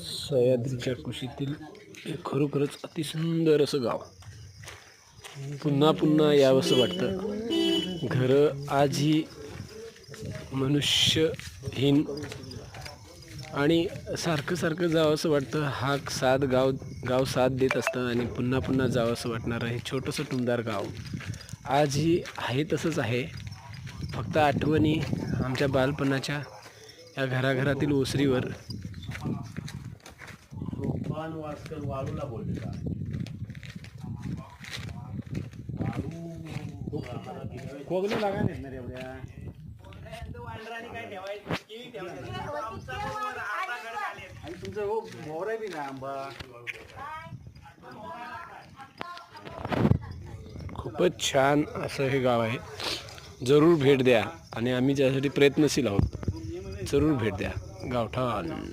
सह्याद्रीच्या कुशीतील एक खरोखरच अतिसुंदर असं गाव. पुन्हा पुन्हा यावंसं वाटतं. घरं आजही मनुष्यहीन आणि सारखं सारखं जावं असं वाटतं. हाक साथ गाव साथ देत असतं आणि पुन्हा पुन्हा जावं असं वाटणारं हे छोटंसं टुमदार गाव आजही आहे तसंच आहे. फक्त आठवणी आमच्या बालपणाच्या या घराघरातील ओसरीवर. वाळूला बोलले का कोगली लागा नाही ना एवढ्या तुमचं हो मोर बी ना आंबा. खूपच छान असं हे गाव आहे. जरूर भेट द्या आणि आम्ही त्यासाठी प्रयत्नशील आहोत. जरूर भेट द्या गावठाण.